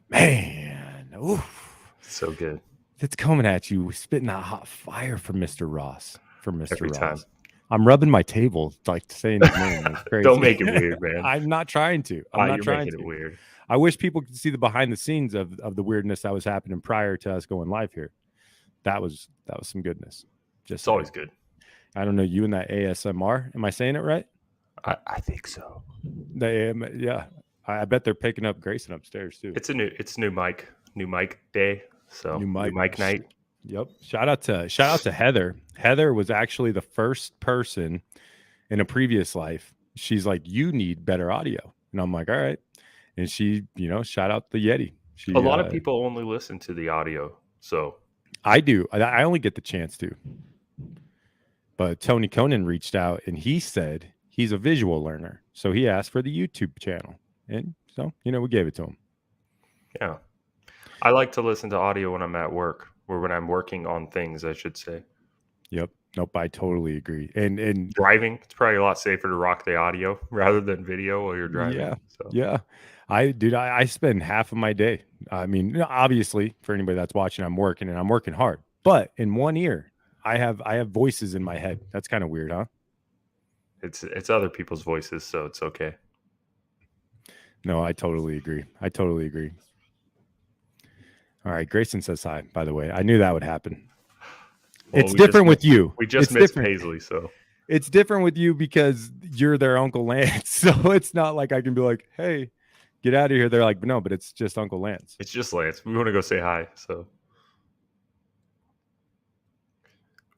Man, oof. So good. It's coming at you, spitting that hot fire from Mr. Ross. From Mr. Every Ross. time. I'm rubbing my table, like saying his name. It's crazy. Don't make it weird, man. I'm not trying to. I'm not You're trying making to. it weird. I wish people could see the behind the scenes of the weirdness that was happening prior to us going live here. That was some goodness. It's always good. I don't know, you and that ASMR. Am I saying it right? I think so. Yeah. I bet they're picking up Grayson upstairs too. It's new mic day. So new mic night. Yep. Shout out to Heather. Heather was actually the first person in a previous life. She's like, you need better audio. And I'm like, all right. And she, shout out the Yeti. A lot of people only listen to the audio. So I do. I only get the chance to. But Tony Conan reached out and he said he's a visual learner. So he asked for the YouTube channel. And so, we gave it to him. Yeah. I like to listen to audio when I'm at work, or when I'm working on things, I should say. Yep. Nope. I totally agree. And driving, it's probably a lot safer to rock the audio rather than video while you're driving. Yeah. So. Yeah. I spend half of my day. I mean, obviously, for anybody that's watching, I'm working and I'm working hard. But in one ear, I have voices in my head. That's kind of weird, huh? It's other people's voices, so it's okay. No, I totally agree. All right, Grayson says hi, by the way. I knew that would happen. Well, it's different with you. We just missed Paisley, so. It's different with you because you're their Uncle Lance. So it's not like I can be like, hey, get out of here. They're like, no, but it's just Uncle Lance. It's just Lance. We want to go say hi, so.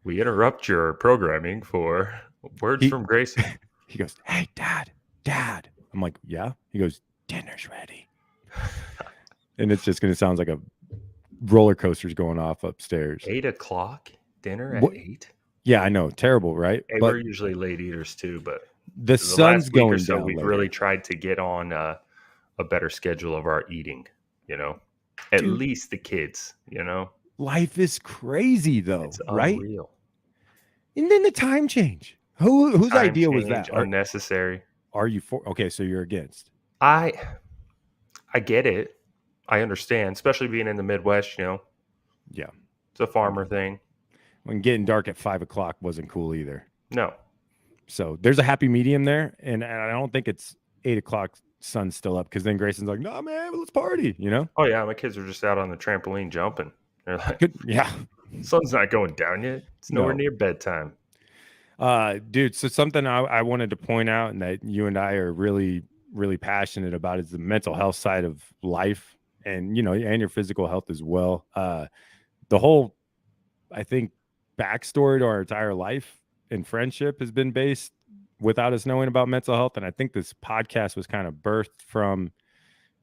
We interrupt your programming for words from Grayson. He goes, hey, Dad. I'm like, yeah? He goes, dinner's ready. And it's just going to sound like a roller coaster's going off upstairs. 8 o'clock? Dinner at 8? Yeah, I know. Terrible, right? Hey, we're usually late eaters too, but the sun's going down. So we've really tried to get on a better schedule of our eating, At least the kids, Life is crazy though, it's right? Unreal. And then the time change. Whose idea was that? Unnecessary. Are you for? Okay, so you're against. I get it. I understand, especially being in the Midwest, Yeah. It's a farmer thing. When getting dark at 5 o'clock wasn't cool either. No. So there's a happy medium there. And I don't think it's 8 o'clock sun's still up, because then Grayson's like, no, man, let's party, Oh, yeah. My kids are just out on the trampoline jumping. They're like, yeah. Sun's not going down yet. It's nowhere near bedtime. Dude, so something I wanted to point out, and that you and I are really, really passionate about, is the mental health side of life, and, and your physical health as well. The whole, I think, backstory to our entire life and friendship has been based without us knowing about mental health. And I think this podcast was kind of birthed from,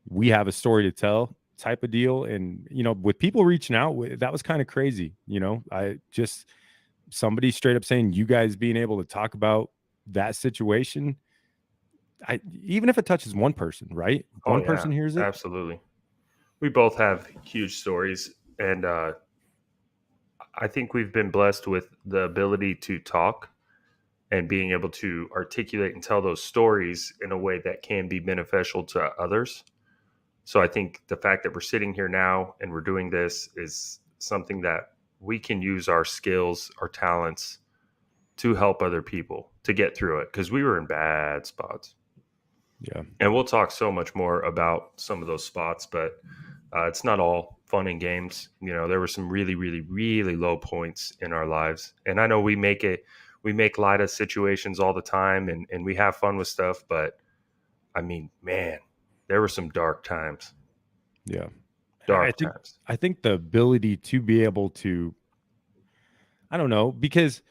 we have a story to tell type of deal. And, with people reaching out, that was kind of crazy. Somebody straight up saying, you guys being able to talk about that situation, even if it touches one person, right? One person hears it. Absolutely. We both have huge stories, and I think we've been blessed with the ability to talk and being able to articulate and tell those stories in a way that can be beneficial to others. So I think the fact that we're sitting here now and we're doing this is something that we can use our skills, our talents to help other people to get through it, because we were in bad spots. Yeah. And we'll talk so much more about some of those spots, but it's not all fun and games. There were some really, really, really low points in our lives. And I know we make light of situations all the time, and we have fun with stuff, but I mean, man, there were some dark times. Yeah. Dark times. I think the ability to be able to, I don't know, because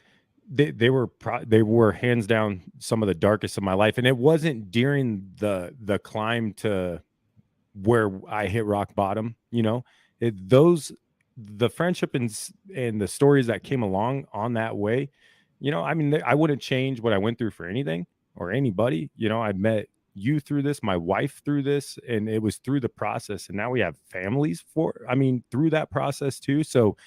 they were hands down some of the darkest of my life. And it wasn't during the climb to where I hit rock bottom, the friendship and the stories that came along on that way, I mean, I wouldn't change what I went through for anything or anybody. I met you through this, my wife through this, and it was through the process. And now we have families through that process too. So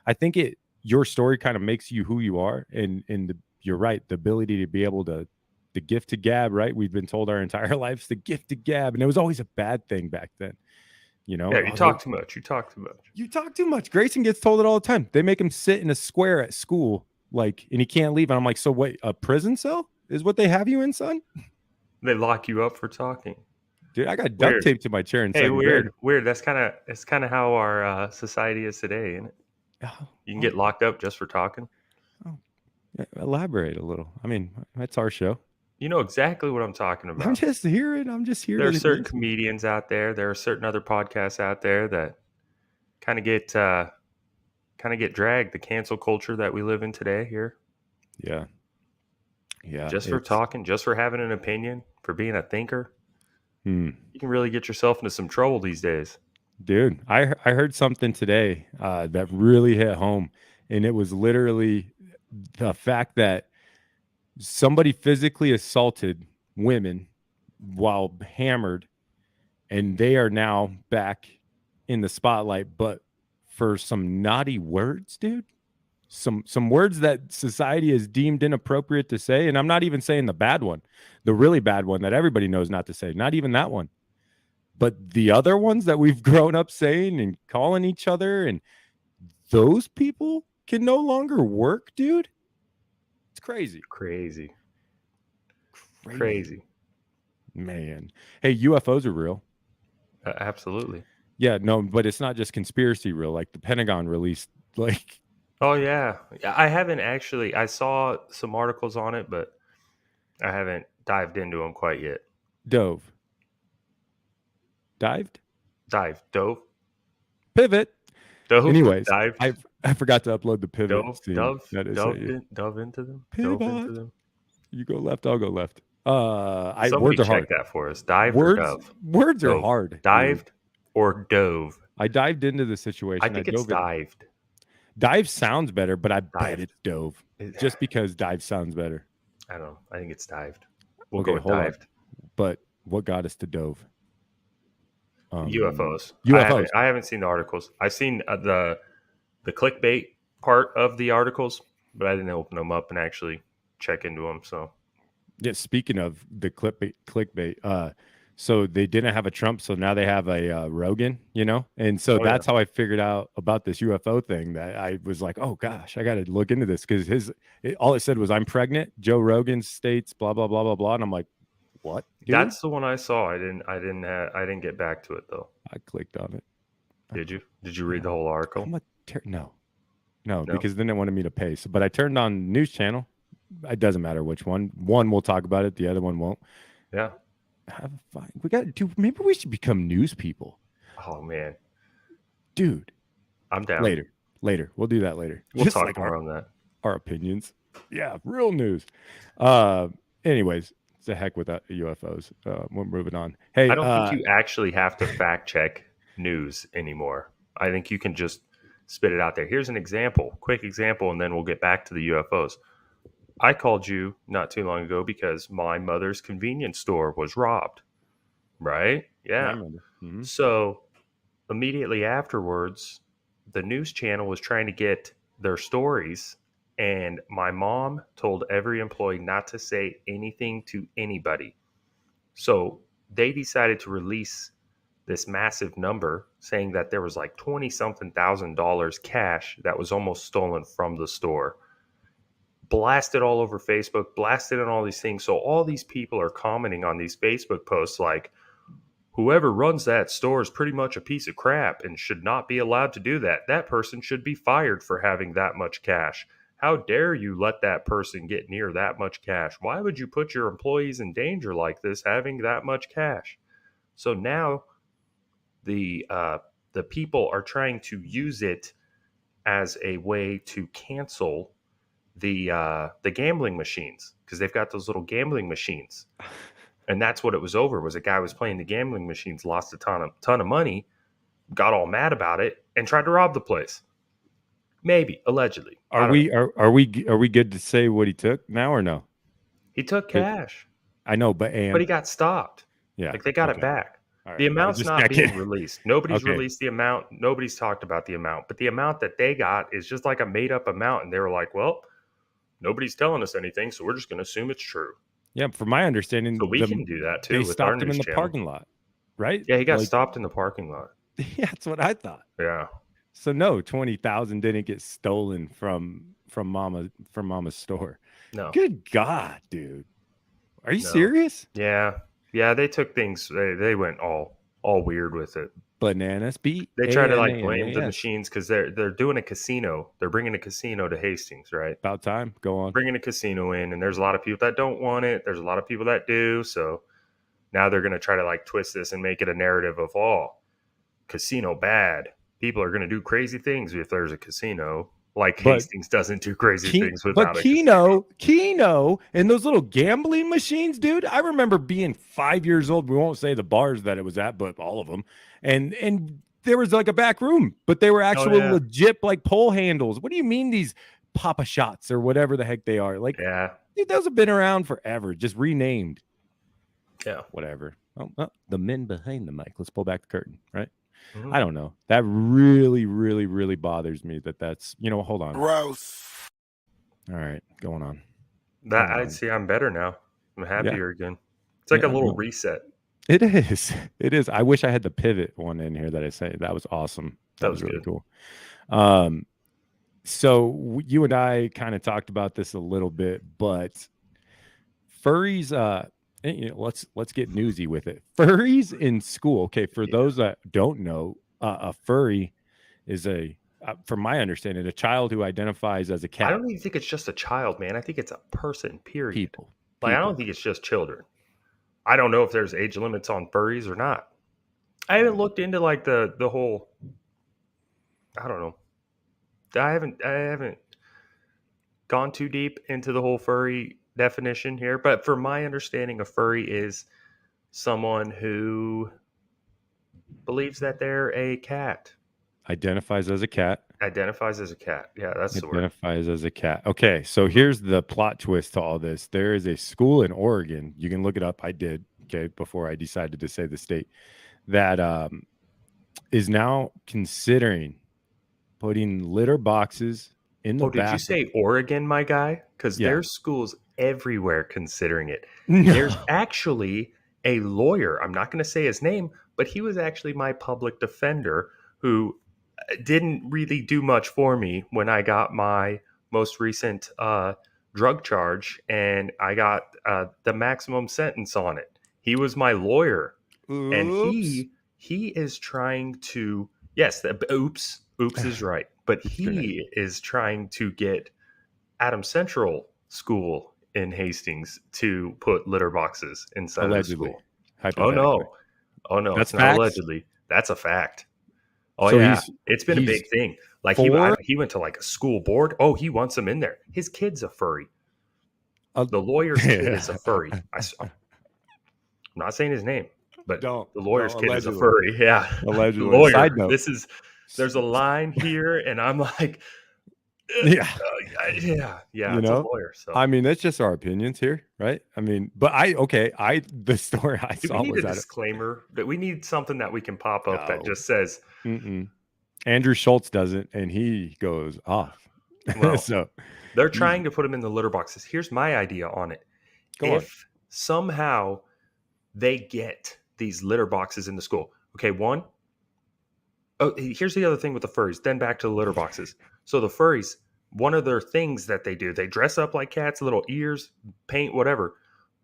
I think your story kind of makes you who you are. And you're right. The ability to be able to the gift to gab, right? We've been told our entire lives the gift to gab, and it was always a bad thing back then. You know, Yeah, you talk too much. You talk too much. you talk too much. Grayson gets told it all the time. They make him sit in a square at school, like, and he can't leave. And I'm like, so wait, a prison cell is what they have you in, son? They lock you up for talking. Dude, I got duct Weird. tape to my chair in Hey, second grade. weird. That's kind of how our society is today, isn't it? Oh, You can get locked up just for talking. oh, yeah, elaborate a little. I mean, that's our show. You know exactly what I'm talking I'm about. just hearing. I'm just here There to are certain listen. comedians out there. There are certain other podcasts out there that kind of get dragged. The cancel culture that we live in today here, Yeah, yeah. just for It's talking, just for having an opinion, for being a thinker, hmm. you can really get yourself into some trouble these days. Dude, I heard something today that really hit home, and it was literally the fact that somebody physically assaulted women while hammered, and they are now back in the spotlight, but for some naughty words, dude. Some words that society has deemed inappropriate to say, and I'm not even saying the bad one, the really bad one that everybody knows not to say, not even that one. But the other ones that we've grown up saying and calling each other, and those people can no longer work, dude. It's crazy. Crazy, Crazy. crazy. Man. Hey, UFOs are real. Absolutely. Yeah, no, but it's not just conspiracy real. Like the Pentagon released, like, Oh yeah. I haven't actually. I saw some articles on it, but I haven't dived into them quite yet. dove. Dived? Dove, Pivot. dove, Anyways, dived, I forgot to upload the pivot scene. That is dove into them, dove into pivot. them. You go left, I'll go left. Somebody Words are check hard. that for us. Dived or Words dove? words are Dove. hard. Dude. Dived or dove? I dived into the situation. I think it's dove in. dived. Dive sounds better, but I bet Dived. it's dove. Just because dive sounds better. I don't know. I think it's dived. We'll Okay, go with hold on. dived. But what got us to dove? UFOs. UFOs. I haven't seen the articles. I've seen the clickbait part of the articles, but I didn't open them up and actually check into them. So Yeah, speaking of the clickbait, so they didn't have a Trump, so now they have a Rogan, you know? And so that's how I figured out about this UFO thing, that I was like, oh gosh, I got to look into this, because all it said was, I'm pregnant. Joe Rogan states blah, blah, blah, blah, blah. And I'm like, what? Dude? That's the one I saw. I didn't get back to it though. I clicked on it. Did you? Did you read the whole article? No, because then it wanted me to pay. So, but I turned on news channel. It doesn't matter which one. One we'll talk about it. The other one won't. Yeah. Have fun. We got to do. Maybe we should become news people. Oh man, dude. I'm down. Later. We'll do that later. We'll just talk more on that. Our opinions. Yeah, real news. Anyways, it's a heck with that UFOs. We're moving on. Hey, I don't think you actually have to fact check news anymore. I think you can just spit it out there. Here's an example, quick example, and then we'll get back to the UFOs. I called you not too long ago because my mother's convenience store was robbed. Right? Yeah. Mm-hmm. So immediately afterwards, the news channel was trying to get their stories, and my mom told every employee not to say anything to anybody. So they decided to release this massive number saying that there was like 20 something $1,000 cash that was almost stolen from the store. Blasted all over Facebook, blasted on all these things. So all these people are commenting on these Facebook posts like, whoever runs that store is pretty much a piece of crap and should not be allowed to do that. That person should be fired for having that much cash. How dare you let that person get near that much cash? Why would you put your employees in danger like this having that much cash? So now the people are trying to use it as a way to cancel the gambling machines, because they've got those little gambling machines. And that's what it was over, was a guy was playing the gambling machines, lost a ton of money, got all mad about it, and tried to rob the place. Maybe, allegedly. Are we good to say what he took now or no? He took cash. I know, but he got stopped. Yeah. Like they got it back. Right. The amount's not being released. Nobody's released the amount. Nobody's talked about the amount. But the amount that they got is just like a made up amount. And they were like, well, nobody's telling us anything, so we're just going to assume it's true. Yeah, from my understanding, So we can do that they too with our stopped him in news the channel. parking lot, right? Yeah, he got Like, stopped in the parking lot. yeah, that's what I thought. Yeah. So no, 20,000 didn't get stolen from Mama's store. No. Good God, dude. Are you No. serious? Yeah. Yeah, they took things they went all weird with it. Bananas. They try to like blame the BANANAS. machines because they're doing a casino. They're bringing a casino to Hastings, right? About time. Go on. Bringing a casino in, and there's a lot of people that don't want it. There's a lot of people that do. So now they're going to try to like twist this and make it a narrative of casino bad. People are going to do crazy things if there's a casino. Like But Hastings doesn't do crazy things but without a casino. Keno, and those little gambling machines, dude. I remember being 5 years old. We won't say the bars that it was at, but all of them. And there was like a back room, but they were Oh actual yeah, legit like pole handles. What do you mean these Papa Shots or whatever the heck they are? Like, yeah, dude, those have been around forever, just renamed. yeah. Whatever. Oh, the men behind the mic. Let's pull back the curtain, right? Mhm. I don't know. That really, really, really bothers me that's, hold on. Gross. All right, going on. That I see. I'm better now. I'm Yeah. happier again. It's like Yeah, a little no. reset. It is. It is. I wish I had the pivot one in here that I say. That was awesome. That was really good. cool. So you and I kind of talked about this a little bit, but furries, let's get newsy with it. Furries in school. Okay, for those that don't know, a furry is from my understanding, a child who identifies as a cat. I don't even think it's just a child, man. I think it's a person. Period. People. Like I don't think it's just children. I don't know if there's age limits on furries or not. I haven't looked into like the whole. I don't know. I haven't gone too deep into the whole furry definition here, but for my understanding, a furry is someone who believes that they're a cat. Identifies as a cat. Identifies as a cat. Yeah, that's the word. Identifies as a cat. Okay, so here's the plot twist to all this. There is a school in Oregon. You can look it up. I did. Okay, before I decided to say the state that is now considering putting litter boxes in the Did you bathroom. say Oregon, my guy? Because Yeah. there's schools everywhere considering it. No. There's actually a lawyer. I'm not going to say his name, but he was actually my public defender who didn't really do much for me when I got my most recent drug charge and I got the maximum sentence on it. He was my lawyer, and he is trying to oops is right, but he is trying to get Adams Central School in Hastings to put litter boxes inside Allegedly. of the school. Hypothetically. Oh no, That's it's not facts? allegedly. That's a fact. Oh So yeah, it's been a he's big thing. Like for- he went to like a school board. Oh, he wants them in there. His kid's a furry. The lawyer's kid is a furry. I'm not saying his name, but the lawyer's kid is a furry. Yeah, Allegedly. lawyer. Side note. There's a line here, and I'm like, yeah. Yeah, You it's know? a lawyer. So I mean, that's just our opinions here, right? I mean, but the story I do saw we need was a that disclaimer that we need something that we can pop up that No. just says Andrew Schultz doesn't, and he goes off. Well, so they're trying to put them in the litter boxes. Here's my idea on it. If somehow they get these litter boxes in the school, okay, here's the other thing with the furries. Then back to the litter boxes. So the furries, one of their things that they do, they dress up like cats, little ears, paint, whatever,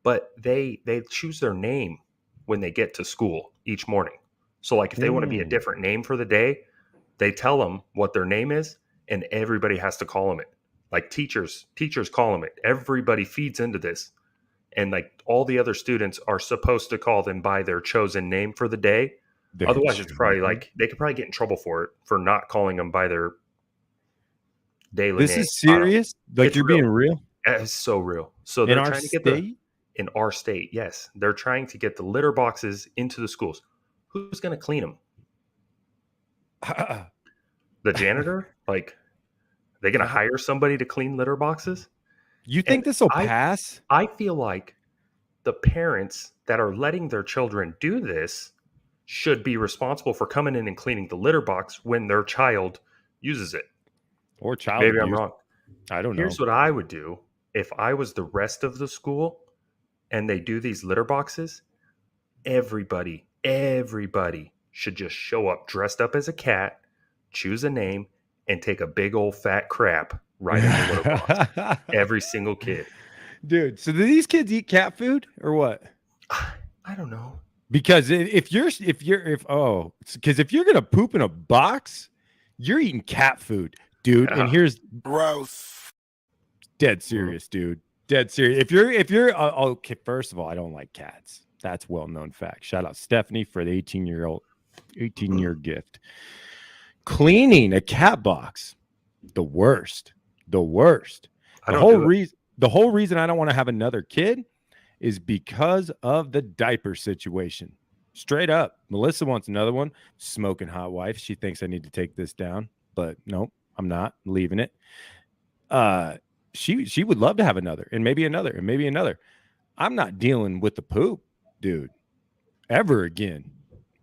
but they choose their name when they get to school each morning. So like if they want to be a different name for the day, they tell them what their name is, and everybody has to call them it. Like teachers call them it. Everybody feeds into this. And like all the other students are supposed to call them by their chosen name for the day. Otherwise, it's probably like they could probably get in trouble for it for not calling them by their daily name. This is serious? Like It's you're real. being real? It's so real. So they're In our trying to get state? in our state, yes. They're trying to get the litter boxes into the schools. Who's going to clean them? The janitor? Like, they going to hire somebody to clean litter boxes? You think this will pass? I feel like the parents that are letting their children do this should be responsible for coming in and cleaning the litter box when their child uses it. Or child Maybe abuse. I'm wrong. I don't know. Here's what I would do if I was the rest of the school. and they do these litter boxes, everybody should just show up dressed up as a cat, choose a name, and take a big old fat crap right in the litter box. Every single kid. Dude, so do these kids eat cat food or what? I don't know. Because if you're because if you're gonna poop in a box, you're eating cat food, dude. And here's Gross. dead serious, dude. Dead serious. If you're okay, first of all, I don't like cats. That's well known fact. Shout out Stephanie for the 18-year gift. Cleaning a cat box, the worst. The worst. The whole reason I don't want to have another kid is because of the diaper situation. Straight up. Melissa wants another one. Smoking hot wife. She thinks I need to take this down, but nope, I'm not leaving it. She would love to have another, and maybe another, and maybe another. I'm not dealing with the poop, dude, ever again.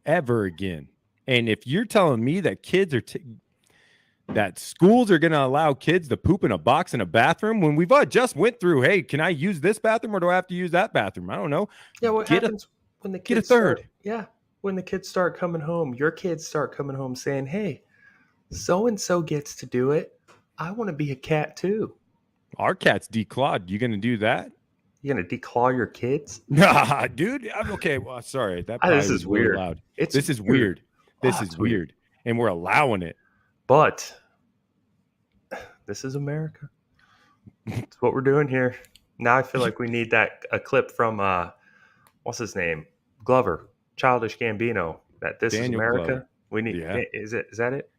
And if you're telling me that kids are that schools are going to allow kids to poop in a box in a bathroom when we've just went through, hey, can I use this bathroom or do I have to use that bathroom? I don't know. Yeah, what happens when the kids get a third? When the kids start coming home, your kids start coming home saying, "Hey, so and so gets to do it. I want to be a cat too." Our cat's declawed. You going to do that? You gonna declaw your kids? Nah, dude. I'm okay. Well, sorry. That this is really weird. Loud. This is weird. This is weird. And we're allowing it. But this is America. That's what we're doing here. Now I feel like we need a clip from what's his name? Glover, Childish Gambino. That this Daniel is America. Glover. We need. Yeah. Is that it?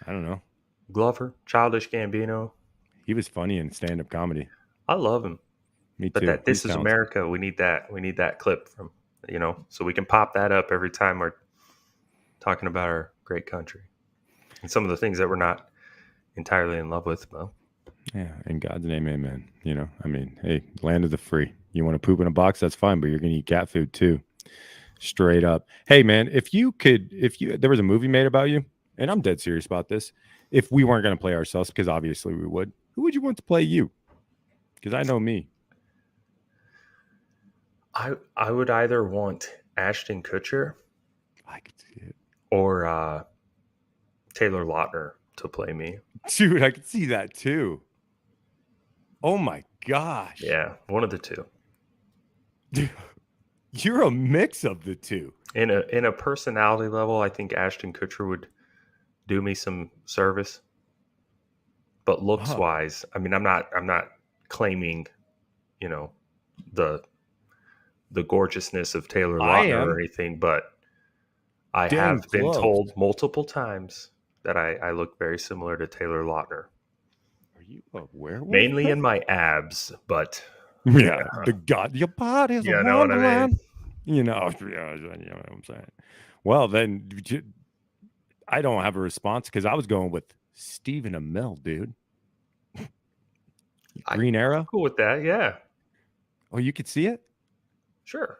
I don't know. Glover, Childish Gambino. He was funny in stand-up comedy. I love him. Me but too. That this is America. We need that clip from, so we can pop that up every time we're talking about our great country and some of the things that we're not entirely in love with. Well, yeah, in God's name, amen. Hey, land of the free. You want to poop in a box, that's fine, but you're gonna eat cat food too. Straight up. Hey man, if there was a movie made about you, and I'm dead serious about this, if we weren't gonna play ourselves, because obviously we would, who would you want to play you? Because I know me. I would either want Ashton Kutcher, I could see it, or Taylor Lautner to play me. Dude, I could see that too. Oh my gosh. Yeah, one of the two. Dude, you're a mix of the two. In a personality level, I think Ashton Kutcher would do me some service. But looks wise, I'm not claiming, the gorgeousnus of Taylor Lautner or anything, but I have been told multiple times that I look very similar to Taylor Lautner. Are you a werewolf? Mainly in my abs, but yeah, your body is a know what I mean? You know what I'm saying. Well, then I don't have a response because I was going with Stephen Amell, dude. Green Arrow. Cool with that, yeah. Oh, you could see it? Sure.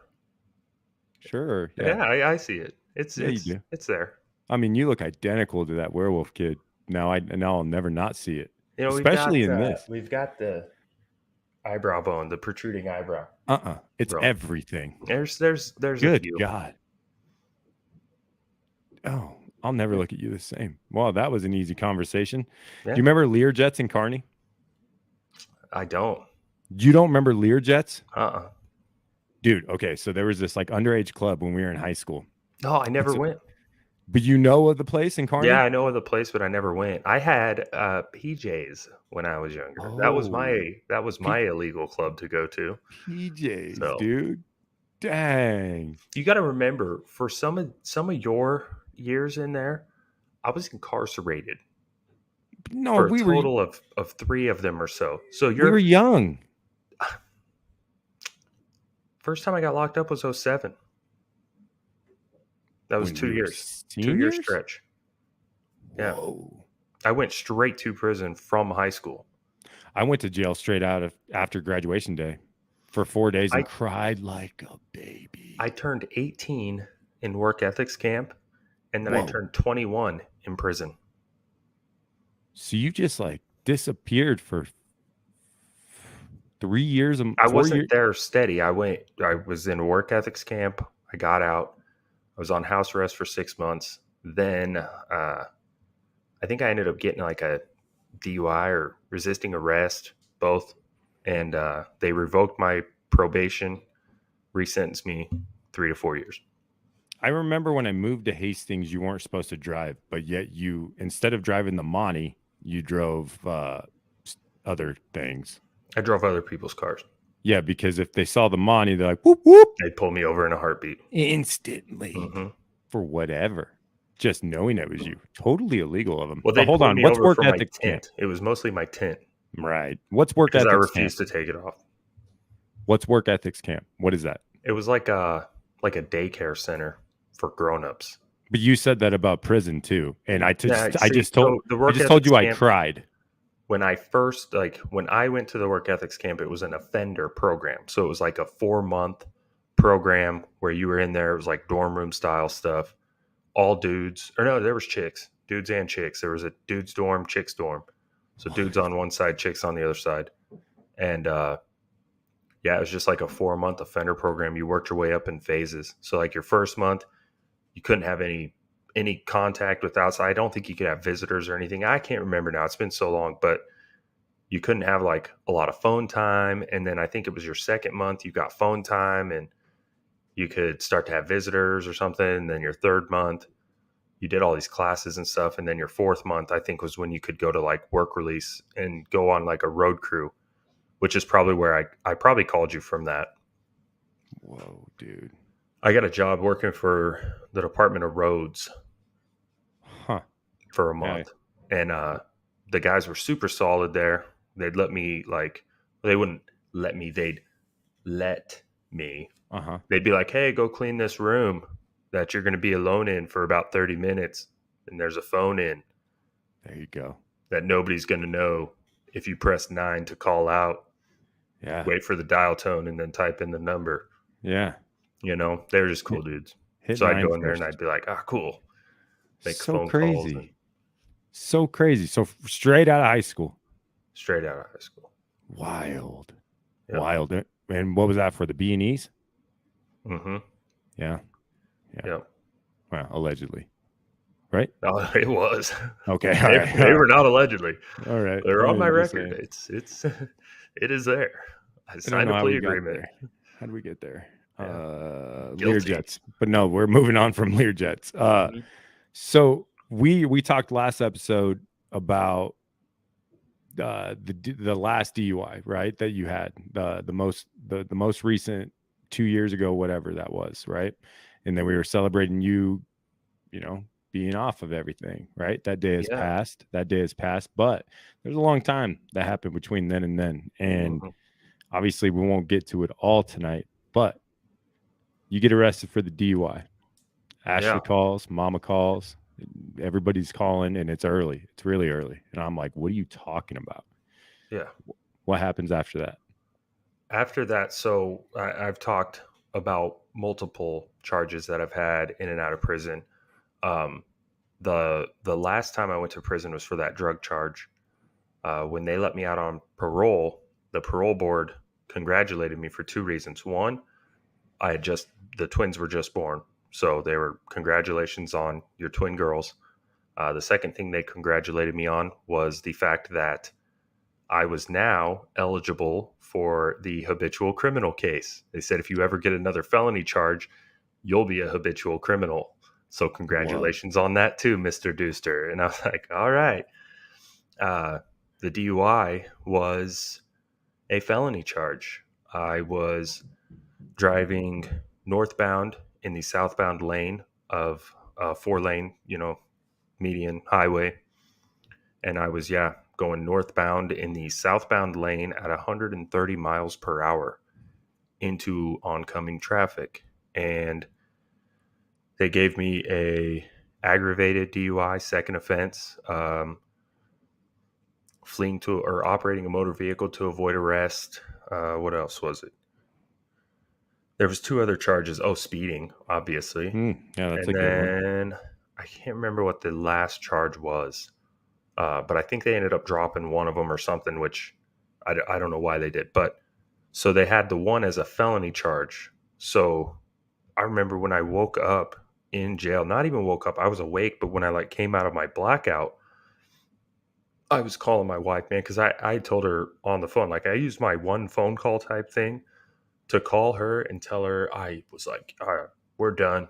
Yeah, I see it. It's you do. It's there. I mean, you look identical to that werewolf kid. Now I'll never not see it. You know, especially in this. We've got the eyebrow bone, the protruding eyebrow. It's everything. There's good God. Oh, I'll never look at you the same. Well, that was an easy conversation. Yeah. Do you remember Learjets and Carney? I don't. You don't remember Learjets? Dude, okay, so there was this like underage club when we were in high school. No, I never went. But you know of the place in Carney? Yeah, I know of the place, but I never went. I had PJs when I was younger. Oh, that was my illegal club to go to. PJs, dude. Dang. You got to remember, for some of your years in there, I was incarcerated. No, for a total of 3 of them or so. So we were young. First time I got locked up was 2007. That was 2 years. 2 year stretch. Yeah. Whoa. I went straight to prison from high school. I went to jail straight out after graduation day for 4 days and cried like a baby. I turned 18 in work ethics camp, and then I turned 21 in prison. So you just like disappeared for 3 years, I 4 years. wasn't there steady. I was in work ethics camp. I got out. I was on house arrest for 6 months. Then I think I ended up getting like a DUI or resisting arrest, both. And they revoked my probation, resentenced me 3 to 4 years. I remember when I moved to Hastings, you weren't supposed to drive, but yet you, instead of driving the Monty, you drove other things. I drove other people's cars. Yeah, because if they saw the Monty, they're like, whoop, whoop, They'd pull me over in a heartbeat. instantly Hmm. for whatever. Just knowing it was you. Totally illegal of them. Well, But they hold pulled on. me What's over work for my ethics camp? tint. It was mostly my tint Right. What's work because I ethics camp? refused to take it off. What's work ethics camp? What is that? It was like a daycare center for grown-ups. But you said that about prison too. And I Yeah, I see, just told so the I work just told ethics you I camp, cried. when I went to the work ethics camp, it was an offender program. So it was like a 4 month program where you were in there. It was like dorm room style stuff. All dudes, or no, there was chicks, dudes and chicks. There was a dudes dorm, chicks dorm. So dudes on one side, chicks on the other side. And yeah, it was just like a 4 month offender program. You worked your way up in phases. So like your first month, you couldn't have any contact with outside. I don't think you could have visitors or anything. I can't remember now. It's been so long, but you couldn't have like a lot of phone time. And then I think it was your second month, you got phone time and you could start to have visitors or something. And then your third month, you did all these classes and stuff. And then your fourth month, I think, was when you could go to like work release and go on like a road crew, which is probably where I probably called you from that. Whoa, dude. I got a job working for the Department of Roads Huh. for a Yeah. month. And the guys were super solid there. They'd let me they wouldn't let me, they'd let me. Uh-huh. They'd be like, hey, go clean this room that you're going to be alone in for about 30 minutes. And there's a phone in There you go. that nobody's going to know. If you press 9 to call out, Yeah. wait for the dial tone and then type in the number. Yeah. You know, they're just cool dudes. Hit So I'd 9 go in there and first. I'd be like, ah, cool. Make So phone calls and crazy. So crazy. So straight out of high school. straight out of high school. Wild. Yep. Wild. And what was that for, the B&Es? Mm-hmm. Yeah. Yep. Well, allegedly. Right? No, it was. Okay. They, All right. they were not allegedly. All right. They're on my I'm just record. saying. It's it is there. I I don't signed know a how plea we got agreement. there. How did we get there? Yeah. Lear Guilty. jets. But no, we're moving on from Lear jets. Mhm. So we talked last episode about the last DUI, right? That you had the most recent 2 years ago, whatever that was, right? And then we were celebrating you know, being off of everything, right? That day has Yeah. passed. That day has passed, but there's a long time that happened between then and then. And Mhm. obviously we won't get to it all tonight, but you get arrested for the DUI. Ashley Yeah. calls, mama calls, everybody's calling, and it's early. It's really early. And I'm like, what are you talking about? Yeah. What happens after that? After that, so I've talked about multiple charges that I've had in and out of prison. Um, the last time I went to prison was for that drug charge. When they let me out on parole, the parole board congratulated me for two reasons. One, the twins were just born, so they were congratulations on your twin girls. The second thing they congratulated me on was the fact that I was now eligible for the habitual criminal case. They said if you ever get another felony charge, you'll be a habitual criminal. So congratulations on that too, Mr. Deuster. And I was like, all right. The DUI was a felony charge. I was driving northbound in the southbound lane of a 4-lane, median highway. And I was, going northbound in the southbound lane at 130 miles per hour into oncoming traffic. And they gave me a aggravated DUI, second offense, fleeing to or operating a motor vehicle to avoid arrest. What else was it? There was two other charges. Oh, speeding, obviously. Yeah, that's And a good one. then I can't remember what the last charge was. But I think they ended up dropping one of them or something, which I don't know why they did. But So they had the one as a felony charge. So I remember when I woke up in jail, not even woke up, I was awake, but when I like came out of my blackout, I was calling my wife, man, because I told her on the phone, like I used my one phone call type thing to call her and tell her I was like, all right, we're done.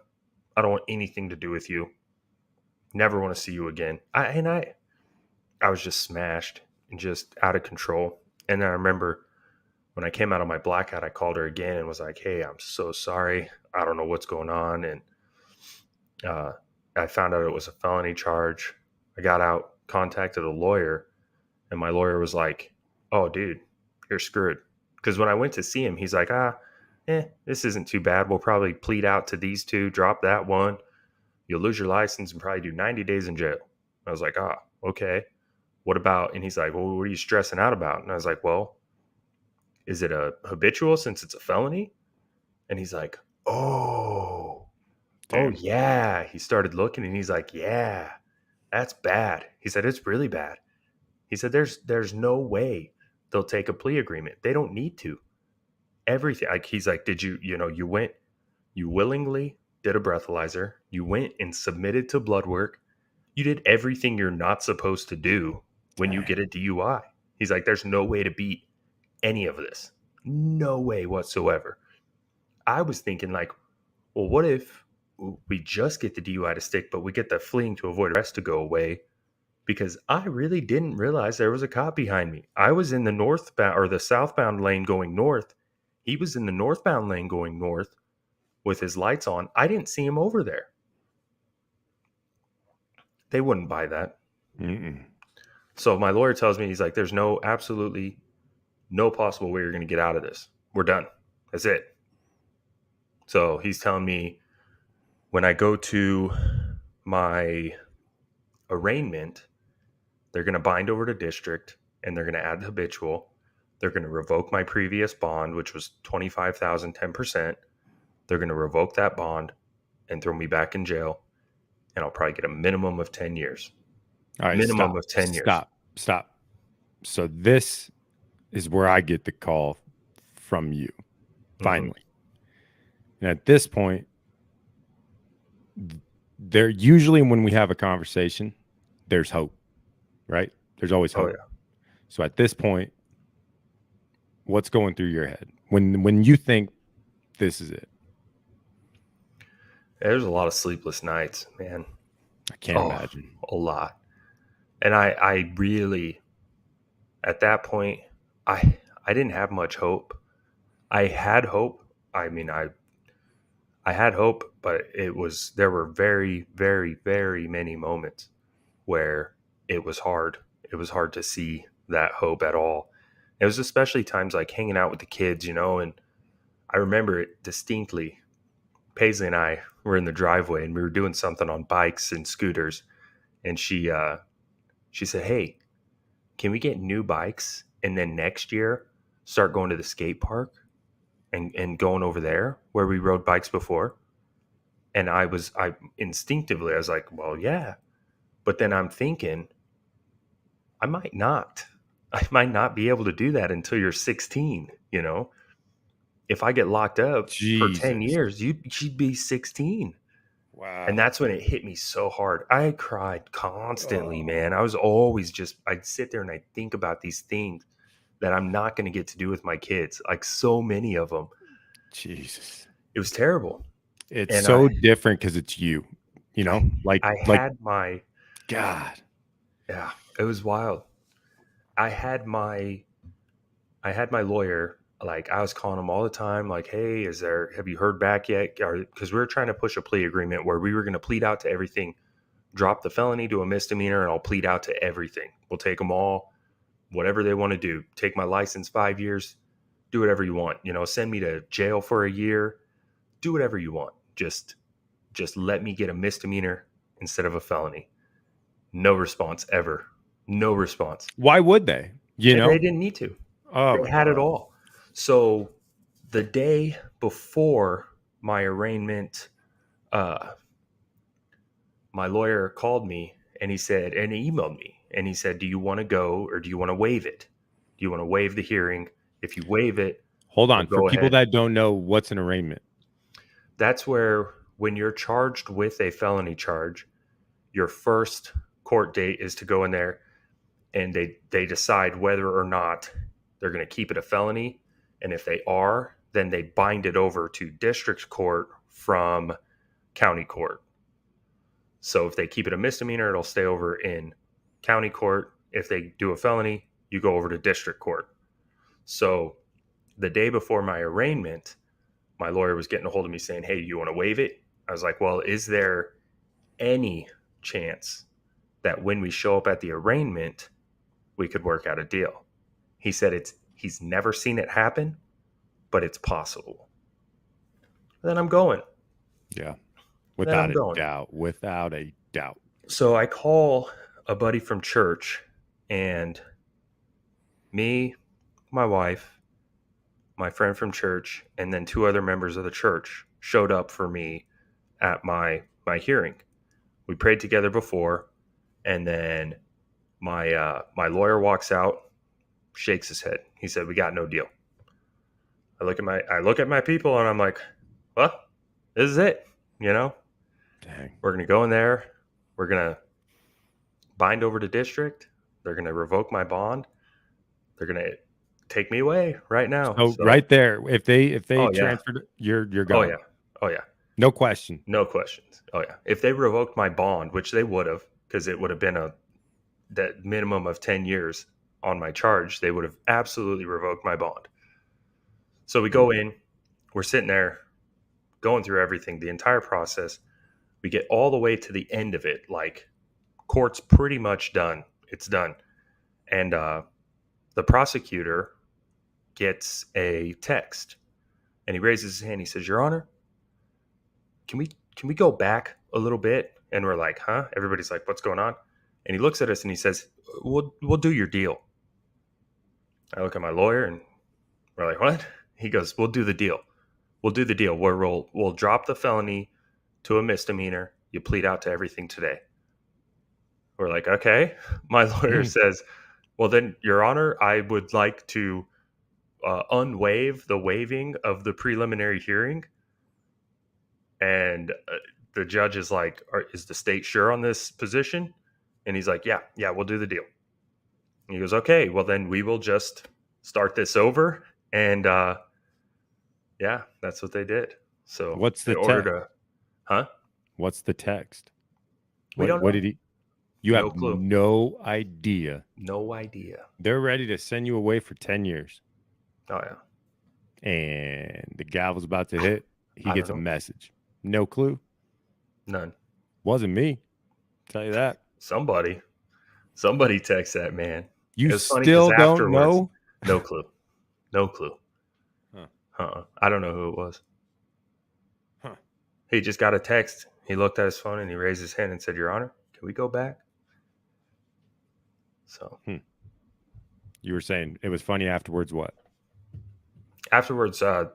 I don't want anything to do with you. Never want to see you again. I was just smashed and just out of control. And then I remember when I came out of my blackout, I called her again and was like, hey, I'm so sorry. I don't know what's going on. And uh, I found out it was a felony charge. I got out, contacted a lawyer, and my lawyer was like, oh, dude, you're screwed. Because when I went to see him, he's like, this isn't too bad. We'll probably plead out to these two, drop that one. You'll lose your license and probably do 90 days in jail. I was like, okay. What about? And he's like, well, what are you stressing out about? And I was like, well, is it a habitual since it's a felony? And he's like, oh, Damn. yeah. He started looking and he's like, yeah, that's bad. He said, it's really bad. He said, there's no way they'll take a plea agreement. They don't need to. Everything. Like he's like, did you went, you willingly did a breathalyzer. You went and submitted to blood work. You did everything you're not supposed to do when you Dang. get a DUI. He's like, there's no way to beat any of this. No way whatsoever. I was thinking like, well, what if we just get the DUI to stick, but we get the fleeing to avoid arrest to go away? Because I really didn't realize there was a cop behind me. I was in the northbound or the southbound lane going north. He was in the northbound lane going north with his lights on. I didn't see him over there. They wouldn't buy that. Mm-mm. So my lawyer tells me, he's like, there's absolutely no possible way you're going to get out of this. We're done. That's it. So he's telling me when I go to my arraignment, they're going to bind over to district and they're going to add the habitual. They're going to revoke my previous bond, which was 25,000, 10%. They're going to revoke that bond and throw me back in jail. And I'll probably get a minimum of 10 years. All right, Minimum of 10 years. Stop. So this is where I get the call from you, finally. Mm-hmm. And at this point, there usually when we have a conversation, there's hope, right? There's always hope. Oh, yeah. So at this point, what's going through your head when you think this is it? There's a lot of sleepless nights, man. I can't imagine. A lot. And I really, at that point, I didn't have much hope. I had hope. I mean, I had hope, but there were very, very, very many moments where it was hard. It was hard to see that hope at all. It was especially times like hanging out with the kids, and I remember it distinctly. Paisley and I were in the driveway and we were doing something on bikes and scooters. And she said, hey, can we get new bikes? And then next year start going to the skate park and going over there where we rode bikes before. And I instinctively, I was like, well, yeah. But then I'm thinking, I might not be able to do that until you're 16, If I get locked up for 10 years, she'd be 16. Wow. And that's when it hit me so hard. I cried constantly, man. I was always I'd sit there and I'd think about these things that I'm not going to get to do with my kids, like so many of them. Jesus. It was terrible. It's so different because it's you, like I had my God. Yeah, it was wild. I had my lawyer, like I was calling him all the time, like, hey, have you heard back yet? Because we were trying to push a plea agreement where we were going to plead out to everything, drop the felony to a misdemeanor, and I'll plead out to everything. We'll take them all, whatever they want to do. Take my license 5 years, do whatever you want. Send me to jail for a year, do whatever you want. Just let me get a misdemeanor instead of a felony. No response ever. No response. Why would they? They didn't need to. They had it all. So the day before my arraignment, my lawyer called me and he emailed me and he said, do you want to go or do you want to waive it? Do you want to waive the hearing? If you waive it, Hold We'll on. For go people ahead. that don't know, what's an arraignment? That's where, when you're charged with a felony charge, your first court date is to go in there and they decide whether or not they're going to keep it a felony. And if they are, then they bind it over to district court from county court. So if they keep it a misdemeanor, it'll stay over in county court. If they do a felony, you go over to district court. So the day before my arraignment, my lawyer was getting a hold of me saying, "Hey, you want to waive it?" I was like, "Well, is there any chance that when we show up at the arraignment, we could work out a deal?" He said he's never seen it happen, but it's possible. Then I'm going. Yeah. Then Without I'm a going. doubt. Without a doubt. So I call a buddy from church, and me, my wife, my friend from church, and then two other members of the church showed up for me at my hearing. We prayed together before, and then my lawyer walks out, shakes his head. He said, "We got no deal." I look at my people, and I'm like, "Well, this is it. You know, Dang. we're gonna go in there. We're gonna bind over to district. They're gonna revoke my bond. They're gonna take me away right now." So So, right there, if they oh yeah, transferred, you're oh gone. yeah, oh yeah, No question. no questions. Oh yeah, if they revoked my bond, which they would have, because it would have been a that minimum of 10 years on my charge, they would have absolutely revoked my bond. So we go in, we're sitting there going through everything, the entire process. We get all the way to the end of it. Like, court's pretty much done. It's done. And the prosecutor gets a text, and he raises his hand. He says, "Your Honor, can we go back a little bit?" And we're like, "Huh?" Everybody's like, "What's going on?" And he looks at us and he says, "We'll do your deal." I look at my lawyer and we're like, "What?" He goes, "We'll do the deal. We'll do the deal where we'll drop the felony to a misdemeanor. You plead out to everything today." We're like, "Okay." My lawyer Mhm. says, "Well, then, Your Honor, I would like to unwaive the waiving of the preliminary hearing." And the judge is like, "Is the state sure on this position?" And he's like, "Yeah, yeah, we'll do the deal." And he goes, "Okay, well, then we will just start this over." And yeah, that's what they did. So What's they the ordered text? a, huh? What's the text? We don't What know. did he? You No have clue. no idea. No idea. They're ready to send you away for 10 years. Oh, yeah. And the gavel's about to hit. He I don't gets a know. message. No clue. None. Wasn't me. Tell you that. Somebody text that man. You It was funny because still don't afterwards, know? no clue. No clue. Huh. I don't know who it was. Huh. He just got a text. He looked at his phone and he raised his hand and said, "Your Honor, can we go back?" So You were saying it was funny afterwards. What? afterwards, the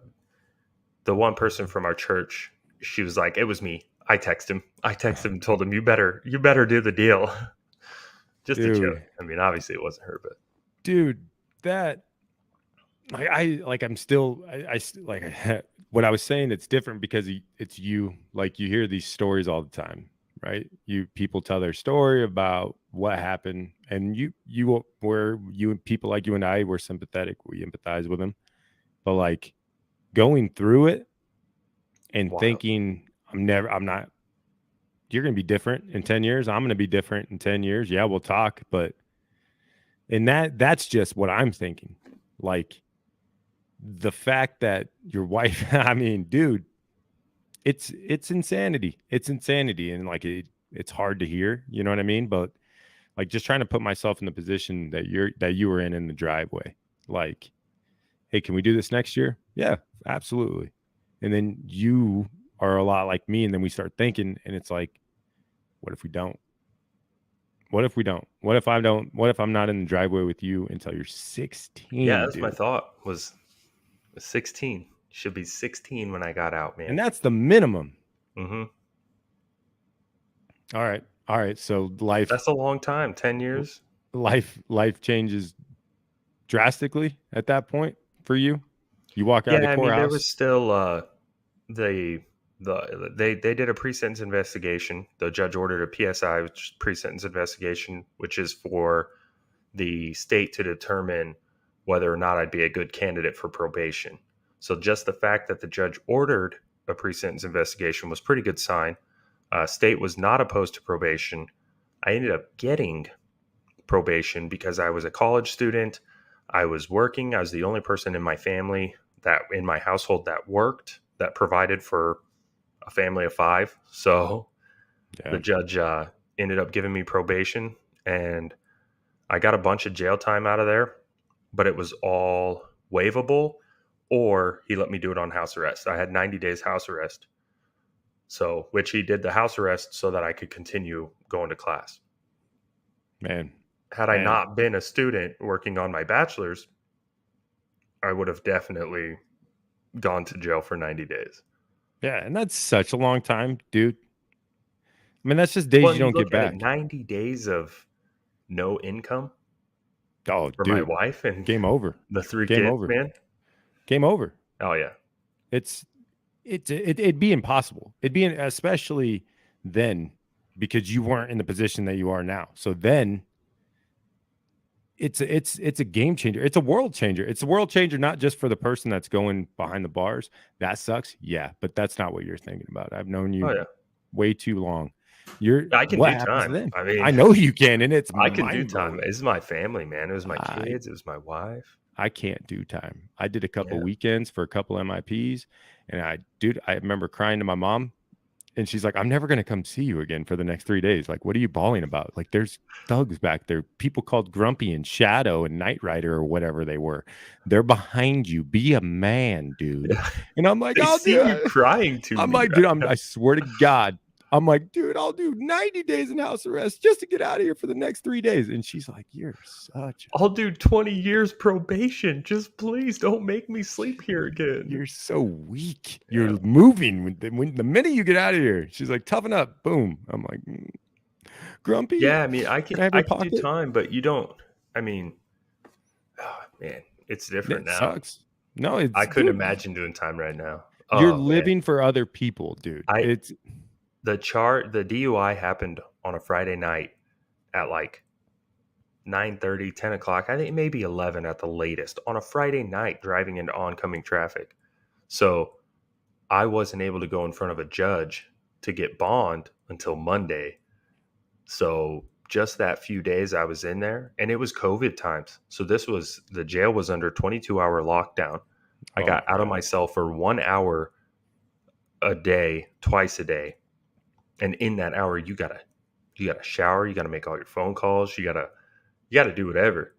one person from our church, she was like, "It was me. I texted him. I texted him and told him, you better do the deal." Just a joke. Dude, I mean, obviously it wasn't her, but dude, that I'm still like what I was saying. It's different because it's you. Like you hear these stories all the time, right? You people tell their story about what happened, and you people like you and I were sympathetic. We empathize with them, but like going through it and wild. thinking, I'm not. You're gonna be different in 10 years. I'm gonna be different in 10 years. Yeah, we'll talk, but and that's just what I'm thinking. Like the fact that your wife, I mean, dude, it's insanity. It's insanity. And like it's hard to hear, you know what I mean? But like just trying to put myself in the position that you were in the driveway. Like, hey, can we do this next year? Yeah, absolutely. And then you are a lot like me, and then we start thinking, and it's like, what if we don't? What if we don't? What if I don't? What if I'm not in the driveway with you until you're Yeah, 16, that's my dude? thought. Was 16. Should be 16 when I got out, And man. that's the minimum. Hmm. All right. All right. So That's a long time. 10 years. life changes drastically at that point for you. You walk out of the Yeah, I mean, there was courthouse. still the they did a pre-sentence investigation. The judge ordered a PSI, which is pre-sentence investigation, which is for the state to determine whether or not I'd be a good candidate for probation. So just the fact that the judge ordered a pre-sentence investigation was pretty good sign. State was not opposed to probation. I ended up getting probation because I was a college student. I was working. I was the only person in my family that in my household that worked, that provided for a family of five. So the Yeah. judge ended up giving me probation, and I got a bunch of jail time out of there, but it was all waivable, or he let me do it on house arrest. I had 90 days house arrest. So, which he did the house arrest so that I could continue going to class. Man. Had I Man. not been a student working on my bachelor's, I would have definitely gone to jail for 90 days. Yeah. And that's such a long time, dude. I mean, that's just days Well, you and you don't get look at it, back. 90 days of no income Oh, for my dude. wife and Game over. the three Game kids, over. man. Game over. Oh, yeah. It's it'd be impossible. It'd be especially then because you weren't in the position that you are now. So then it's a game changer. It's a world changer. It's a world changer not just for the person that's going behind the bars. That sucks. Yeah, but that's not what you're thinking about. I've known Oh, you yeah. way too long. You're I can what do happens time. then? I mean, I know you can, and it's I can do mind time. blowing. This is my family, man. It was my I kids. It was my wife. I can't do time. I did a couple Yeah. weekends for a couple MIPs, and I remember crying to my mom, and she's like, "I'm never gonna come see you again for the next 3 days. Like, what are you bawling about? Like, there's thugs back there, people called Grumpy and Shadow and Knight Rider or whatever they were. They're behind you. Be a man, dude." Yeah. And I'm like, They "I'll see do you it." crying to I'm me like, right dude, now. I swear to God. I'm like, dude, I'll do 90 days in house arrest just to get out of here for the next 3 days. And she's like, "You're such I'll do 20 years probation. Just please don't make me sleep here again. you're so weak. You're Yeah. moving when the minute you get out of here." She's like, "Toughen up." Boom. I'm like, Grumpy, Yeah, I mean, can I have I your can do pocket? time, but you don't. I mean, oh, man, it's different It now. sucks. No, I it's couldn't dude. imagine doing time right now. You're Oh man, living for other people, dude. I It's the DUI happened on a Friday night at like 9:30, 10 o'clock. I think maybe 11 at the latest on a Friday night driving into oncoming traffic. So I wasn't able to go in front of a judge to get bond until Monday. So just that few days I was in there, and it was COVID times. So the jail was under 22-hour lockdown. I oh got my out of god, my cell for 1 hour a day, twice a day. And in that hour, you gotta shower, you gotta make all your phone calls, you gotta do whatever.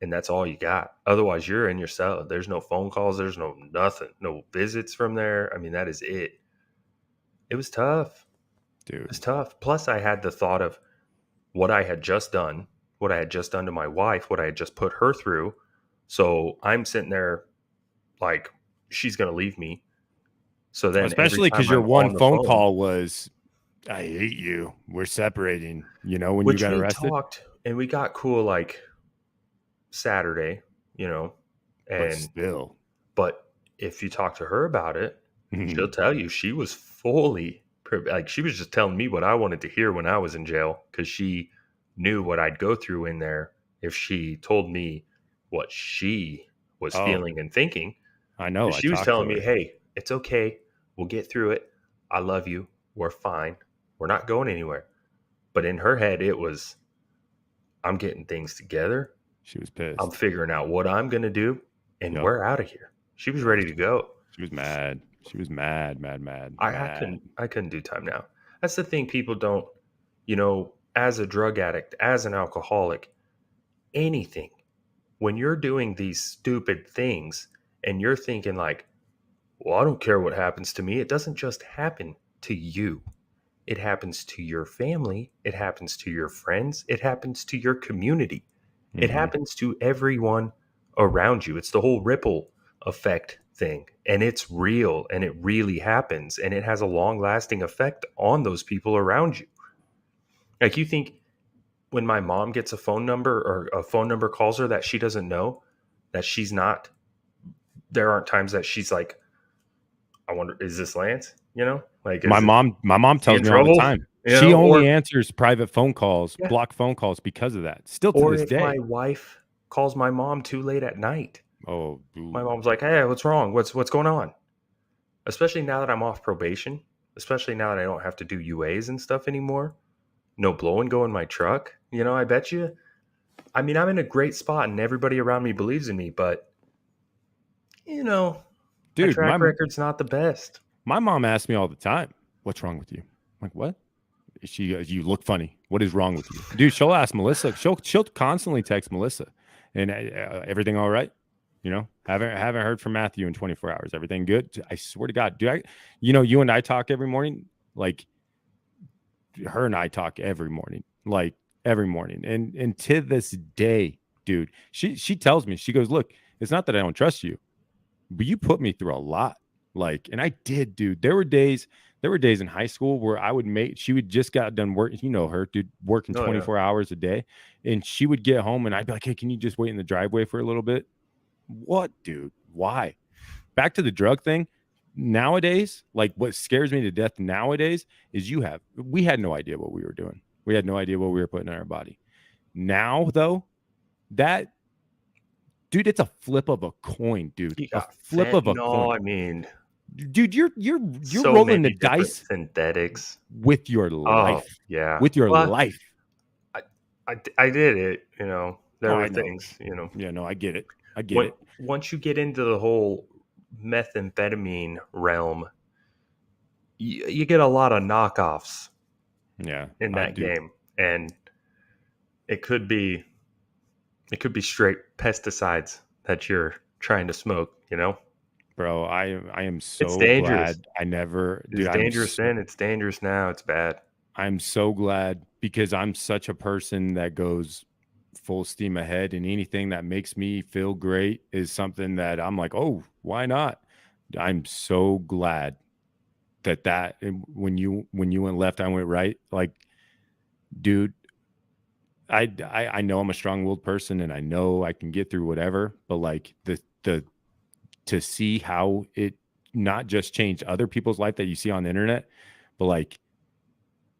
And that's all you got. Otherwise, you're in your cell. There's no phone calls, there's no nothing, no visits from there. I mean, that is it. It was tough. It was dude. tough. Plus, I had the thought of what I had just done, what I had just done to my wife, what I had just put her through. So I'm sitting there like, she's going to leave me. So then every Especially because time your I'm one on the phone phone, call was, "I hate you. We're separating." You know, when you which got we arrested. talked and we got cool like Saturday, But and still, but if you talk to her about it, she'll tell you she was fully like she was just telling me what I wanted to hear when I was in jail because she knew what I'd go through in there if she told me what she was oh, feeling and thinking. I know. But I she was talked to telling me, her. "Hey, it's okay. We'll get through it. I love you. We're fine. We're not going anywhere." But in her head, it was, I'm getting things together. She was I'm pissed. figuring out what I'm going to do, and Yep. we're out of here. She was Yeah. ready to go. She was mad. She was mad, mad, mad, I mad. couldn't do time now. That's the thing people don't, as a drug addict, as an alcoholic, anything, when you're doing these stupid things and you're thinking like, well, I don't care what happens to me. It doesn't just happen to you. It happens to your family. It happens to your friends. It happens to your community. It Hmm. happens to everyone around you. It's the whole ripple effect thing. And it's real and it really happens. And it has a long lasting effect on those people around you. Like, you think when my mom gets a phone number or a phone number calls her that she doesn't know, that she's not there aren't times that she's like, I wonder, is this Lance? You know, like, My mom is he tells in me all the trouble? time. You She know, only answers private phone calls, yeah, block phone calls because of that. Still to or this if my day. wife calls my mom too late at night, Oh, my dude. mom's like, hey, what's wrong? What's going on? Especially now that I'm off probation, especially now that I don't have to do UAs and stuff anymore. No blow and go in my truck. You know, I bet you. I mean, I'm in a great spot and everybody around me believes in me, but you know, my Dude, track record's not the best. my mom asks me all the time, "What's wrong with you?" I'm like, "What?" She goes, "You look funny. What is wrong with you?" Dude, she'll ask Melissa. She'll constantly text Melissa, and everything all right? You know, haven't heard from Matthew in 24 hours. Everything good? I swear to God, dude. You and I talk every morning. Like her and I talk every morning, like every morning, and to this day, dude. She tells me, she goes, "Look, it's not that I don't trust you, but you put me through a lot." Like, and I did, dude. There were days in high school where she would just got done working, her, dude, working Oh yeah. 24 hours a day. And she would get home and I'd be like, "Hey, can you just wait in the driveway for a little bit?" What, dude? Why? Back to the drug thing. Nowadays, like what scares me to death nowadays is we had no idea what we were doing. We had no idea what we were putting in our body. Now, though, that dude, it's a flip of a coin, dude. You A got flip of a fentanyl. coin. I mean, Dude, you're so rolling the many different dice synthetics. with your Oh life. yeah. With your Well, life. I did it. You know, Oh, there were I know. things. You know, Yeah, no, I get it. I get when, it. once you get into the whole methamphetamine realm, you get a lot of knockoffs Yeah, in I that do, game, and it could be it could be straight pesticides that you're trying to smoke. You know, bro. I am it's so dangerous. glad I never, It's dude. dangerous then. It's dangerous now. It's bad. I'm so glad because I'm such a person that goes full steam ahead, and anything that makes me feel great is something that I'm like, "Oh, why not?" I'm so glad and when you went left, I went right. Like, dude, I know I'm a strong-willed person and I know I can get through whatever, but like the to see how it not just changed other people's life that you see on the internet, but like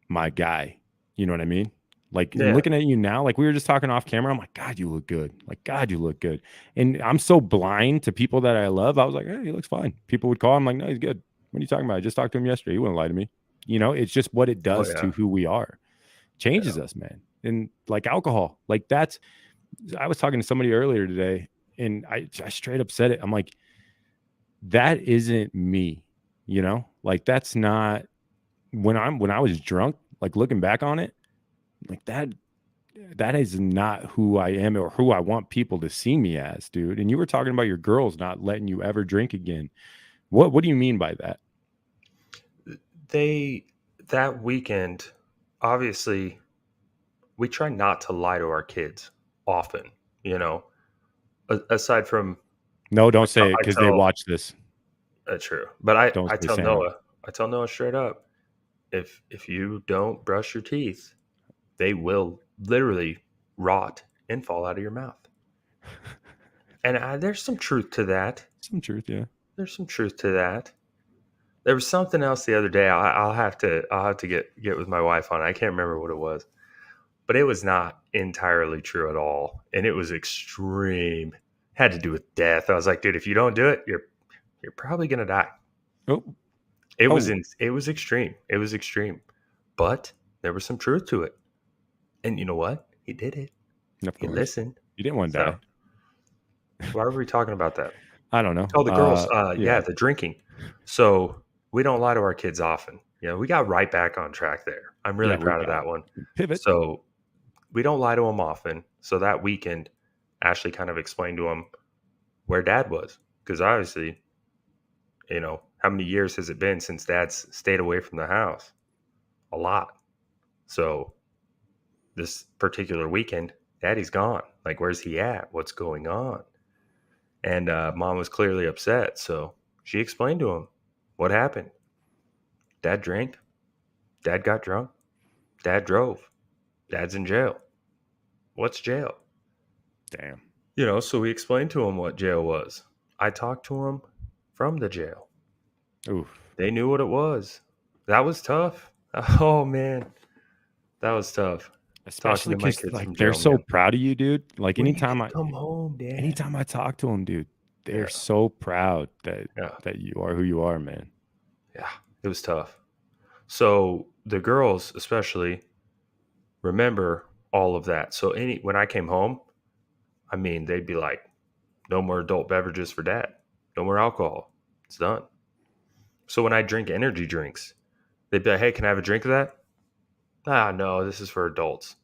my guy, you know what I mean? Like, and Yeah. looking at you now, like we were just talking off camera, I'm like, God, you look good. Like, God, you look good. And I'm so blind to people that I love. I was like, hey, he looks fine. People would call him like, no, he's good. What are you talking about? I just talked to him yesterday. He wouldn't lie to me. It's just what it Oh does yeah. to who we are. Yeah. Changes us, man. And like alcohol, like I was talking to somebody earlier today and I straight up said it. I'm like, that isn't me, like that's not when I was drunk, like looking back on it, like that is not who I am or who I want people to see me as, dude. And you were talking about your girls not letting you ever drink again. What do you mean by that? They that weekend, obviously, we try not to lie to our kids often. You know, aside from No, don't say it I because they tell watch this. true, but I Don't I say tell Santa. Noah, straight up, if you don't brush your teeth, they will literally rot and fall out of your mouth. And there's some truth to that. Some truth, yeah. There's some truth to that. There was something else the other day. I'll have to get with my wife on it. I can't remember what it was, but it was not entirely true at all, and it was extreme. Had to do with death. I was like, dude, if you don't do it, you're probably gonna die. Oh, It oh, was extreme. It was extreme, but there was some truth to it. And you know what? He did it. of He course. listened. You didn't want to So die. why were we talking about that? I don't know. Oh, the girls. Yeah. Yeah, the drinking. So we don't lie to our kids often. We got right back on track there. I'm really Yeah, we proud of got that one. pivot. So we don't lie to them often. So that weekend, Ashley kind of explained to him where dad was. Because obviously, how many years has it been since dad's stayed away from the house? A lot. So this particular weekend, daddy's gone. Like, where's he at? What's going on? And mom was clearly upset. So she explained to him what happened. Dad drank. Dad got drunk. Dad drove. Dad's in jail. What's jail? Damn. So we explained to him what jail was. I talked to them from the jail. Oof. They knew what it was. That was tough. Oh man, that was tough. Talking Especially to my because kids like from they're jail, so man. proud of you, dude. Like When are you gonna come home, Dad? anytime I talk to them, dude, they're Yeah, so proud that yeah, you are who you are, man. yeah. It was tough. So the girls, especially, remember all of that. So any when I came home, I mean, they'd be like, "No more adult beverages for Dad. No more alcohol. It's done." So when I drink energy drinks, they'd be like, "Hey, can I have a drink of that?" Ah, no, this is for adults.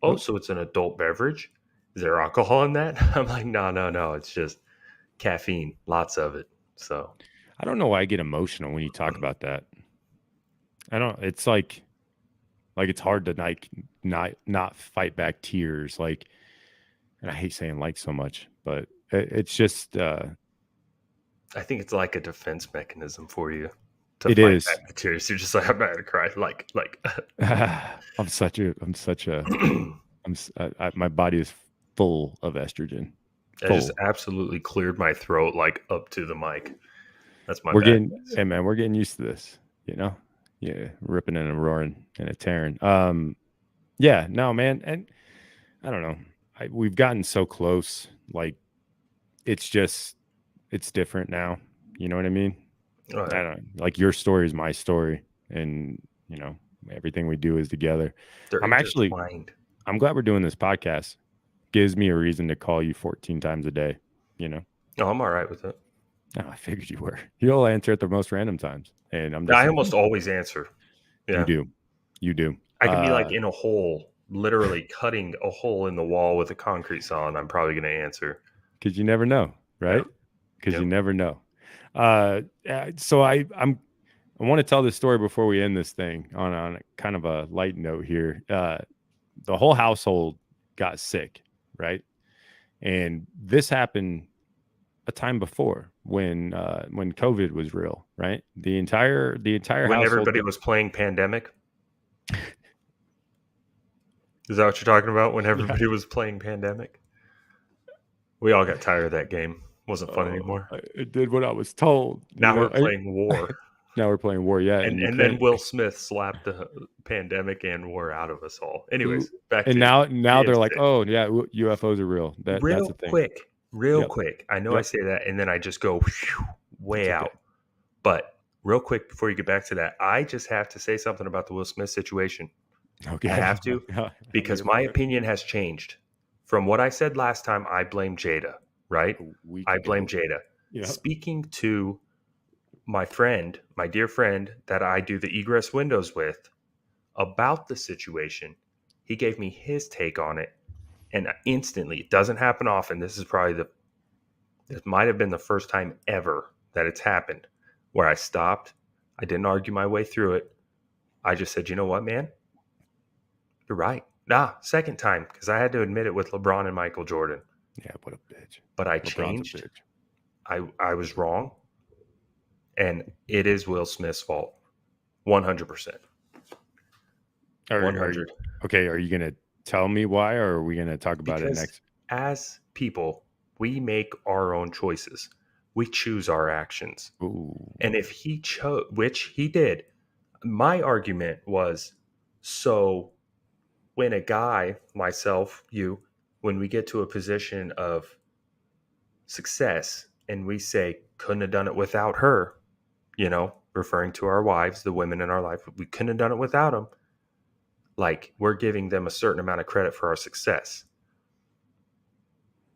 Oh, Oh, so it's an adult beverage? Is there alcohol in that? I'm like, no, no, no. It's just caffeine, lots of it. So I don't know why I get emotional when you talk about that. I don't. It's like it's hard to like not fight back tears. Like, and I hate saying like so much, but it's just I think it's like a defense mechanism for you to it fight is. back the tears. You're just like, I'm not gonna cry. Like, I'm such a my body is full of estrogen. I just Full. absolutely cleared my throat like up to the mic. That's my We're bad. getting, hey man, we're getting used to this. You know, yeah, ripping and a roaring and a tearing. Yeah, no, man, and I don't know. We've gotten so close. Like it's just it's different now. You know what I mean? Oh I yeah, don't like your story is my story, and you know everything we do is together. they're I'm actually intertwined. I'm glad we're doing this podcast. Gives me a reason to call you 14 times a day. You know, No, I'm all right with it. no, I figured you were. You'll answer at the most random times, and I'm just I like, "Hmm, almost always answer. you Yeah, do, you do, I could be like in a hole, literally cutting a hole in the wall with a concrete saw, and I'm probably gonna answer. because you never know, Yeah. right? Because you Yep. never know. So I want to tell this story before we end this thing on a kind of a light note here. The whole household got sick, right? And this happened a time before when COVID was real, right? The entire When household. everybody was playing Pandemic. Is that what you're talking about? When Yeah. everybody was playing Pandemic? We all got tired of that game. Wasn't fun Oh, anymore. it did what I was told. You Now we're know. playing War. Now we're playing war. Yeah, in And then Ukraine. Will Smith slapped the pandemic and war out of us all. Ooh, Anyways, back and to now the they're like, incident. oh yeah, UFOs are real. That's a thing. Real Yep. quick. I know I Yep. say that and then I just go whew, It's way okay. out. But real quick before you get back to that, I just have to say something about the Will Smith situation. I Okay. have to I'm because here my for it. opinion has changed. From what I said last time, I blame Jada, right? A week I blame ago. Jada. Yep. Speaking to my friend, my dear friend that I do the egress windows with about the situation, he gave me his take on it. And instantly, it doesn't happen often. This might have been the first time ever that it's happened where I stopped. I didn't argue my way through it. I just said, you know what, man? You're right. Nah, second time, because I had to admit it with LeBron and Michael Jordan. Yeah. What a bitch. But I LeBron's a changed. bitch. I was wrong. And it is Will Smith's fault. 100%. Are you 100. okay? Are you gonna tell me why, or are we gonna talk about it Because next? as people, we make our own choices. We choose our actions. Ooh. And if he chose, which he did, my argument was so when a guy, myself, you, when we get to a position of success and we say, couldn't have done it without her, referring to our wives, the women in our life, we couldn't have done it without them. Like we're giving them a certain amount of credit for our success.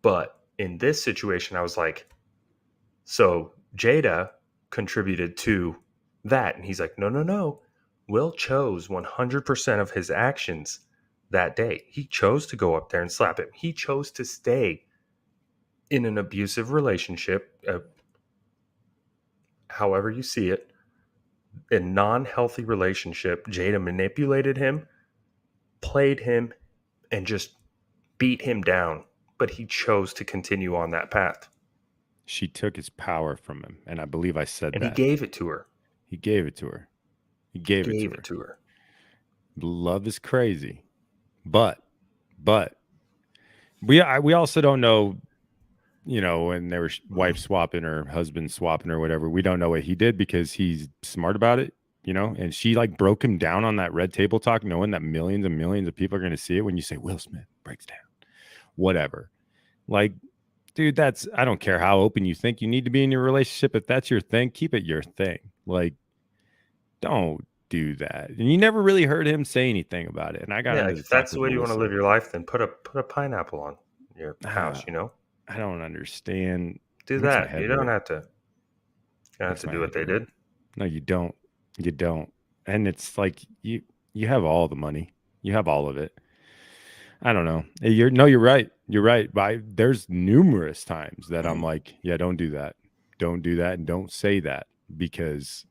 But in this situation, I was like, so Jada contributed to that. And he's like, no, no, no. Will chose 100% of his actions that day. He chose to go up there and slap him. He chose to stay in an abusive relationship, however you see it, a non healthy relationship. Jada manipulated him, played him, and just beat him down. But he chose to continue on that path. She took his power from him, and I believe I said And he that. gave it to her. He gave it to her. He gave it to Gave it her. to her. Love is crazy, but we also don't know you know, when they were wife swapping or husband swapping or whatever. We don't know what he did because he's smart about it, you know. And she like broke him down on that red table talk, knowing that millions and millions of people are going to see it. When you say Will Smith breaks down, whatever, like, dude, that's, I don't care how open you think you need to be in your relationship. If that's your thing, keep it your thing. Like, don't do that. And you never really heard him say anything about it. And I got Yeah, into like the if talk that's the with way you want to Melissa. live your life, then put a pineapple on your house. I don't understand. Do Makes my that. You head don't hurt. have to. You don't have Makes to my do what head they hurt. did. No, you don't. You don't. And it's like you have all the money. You have all of it. I don't know. You're right. You're right. There's numerous times that I'm like, yeah, don't do that. Don't do that and don't say that because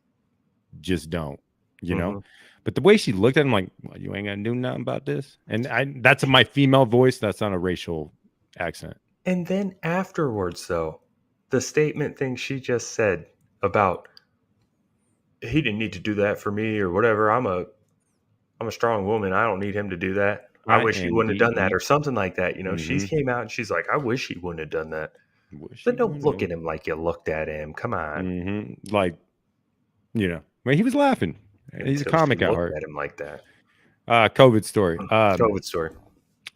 just don't, you know? Hmm. But the way she looked at him like, well, you ain't gonna do nothing about this. And that's my female voice. That's not a racial accent. And then afterwards, though, the statement thing she just said about he didn't need to do that for me or whatever. I'm a strong woman. I don't need him to do that. I I wish he N wouldn't have D done that E. or something like that. She Mm-hmm. came out and she's like, I wish he wouldn't have done that. Wish But he don't look wouldn't at him like you looked at him. Come have. on. Mm-hmm. Like, you know, well, he was laughing. He's a Until she comic at looked heart. at him like that. COVID story. COVID story.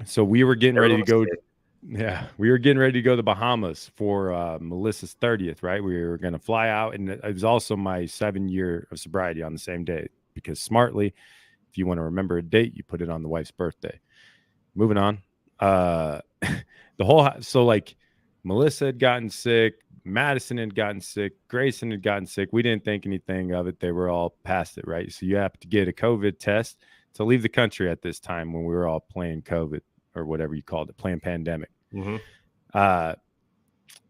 So we were getting ready Everyone to was go. sick. Yeah, we were getting ready to go to the Bahamas for Melissa's 30th, right? We were going to fly out, and it was also my 7 year of sobriety on the same day. Because smartly, if you want to remember a date, you put it on the wife's birthday. Moving on. So like Melissa had gotten sick, Madison had gotten sick, Grayson had gotten sick. We didn't think anything of it. They were all past it, right? So you have to get a COVID test to leave the country at this time when we were all playing COVID or whatever you called it, playing pandemic. Hmm. Uh,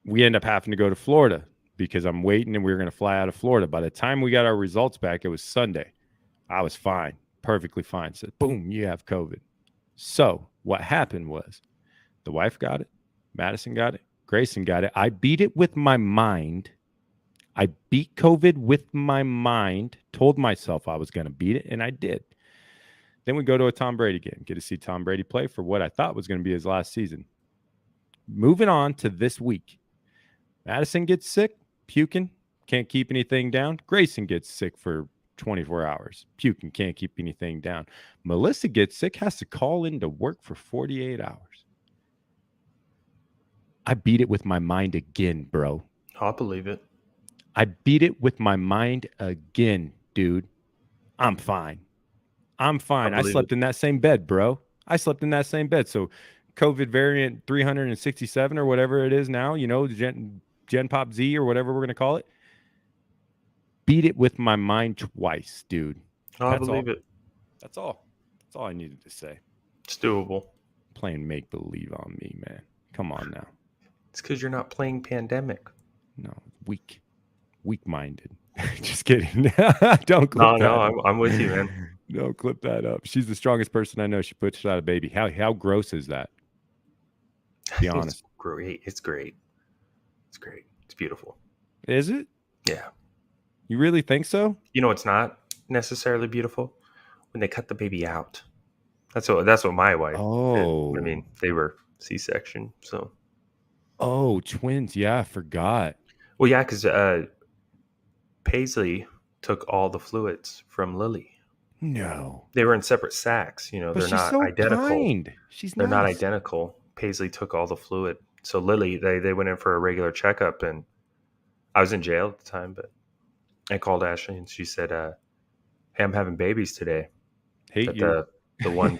we end up having to go to Florida because I'm waiting and we were going to fly out of Florida. By the time we got our results back, it was Sunday. I was fine, perfectly fine. Said, boom, you have COVID. So what happened was the wife got it, Madison got it, Grayson got it. I beat it with my mind. I beat COVID with my mind, told myself I was going to beat it, and I did. Then we go to a Tom Brady game, get to see Tom Brady play for what I thought was going to be his last season. Moving on to this week. Madison gets sick, puking, can't keep anything down. Grayson gets sick for 24 hours, puking, can't keep anything down. Melissa gets sick, has to call in to work for 48 hours. I beat it with my mind again, bro. I'll believe it. I beat it with my mind again, dude. I'm fine. I'm I fine. I believe it. slept in that same bed, bro. I slept in that same bed. So COVID variant 367 or whatever it is now, you know, Gen Pop Z or whatever we're going to call it. Beat it with my mind twice, dude. I That's all. believe it. That's all. That's all I needed to say. It's doable. Playing make believe on me, man. Come on now. It's because you're not playing Pandemic. No, weak minded. Just kidding. Don't clip No, that. I'm with you, man. Don't clip that up. She's the strongest person I know. She puts out a baby. How gross is that? Be honest. It's great. It's great. It's great. It's beautiful. Is it? Yeah. You really think so? You know, it's not necessarily beautiful when they cut the baby out. That's what my wife Oh. did. I mean, they were C-section, so. Oh, twins. Yeah, I forgot. Well, yeah, because Paisley took all the fluids from Lily. No. They were in separate sacks. But They're she's not so identical. kind. She's They're not nice. identical. Paisley took all the fluid. So Lily, they went in for a regular checkup, and I was in jail at the time, but I called Ashley and she said, "Hey, I'm having babies today." Hate That you. the one